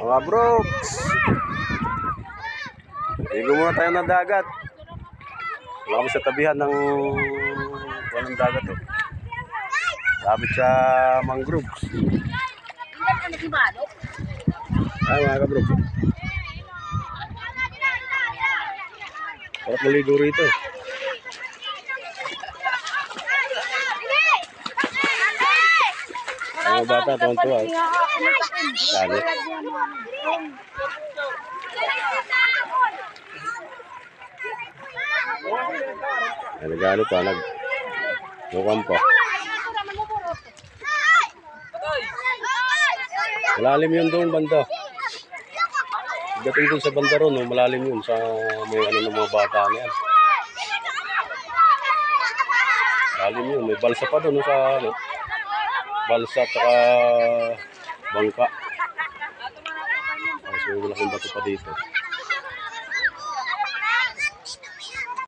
Mga Brooks, ligo muna tayo ng dagat. Wala kami sa tabihan ng walang dagat eh. Lapit sa mangroves. Ay mga ka-Brooks, sarap maligo rito. Ang mga bata, tuwan-tuwa. Lalo. Nagano pa, nagbukan pa. Malalim yun doon banda. Dating doon sa banda ron, no? Malalim yun sa may ano ng mga bata na yan. Malalim yun, may balsa pa doon sa ano. Balsa at saka bangka. So, malaking bato pa dito.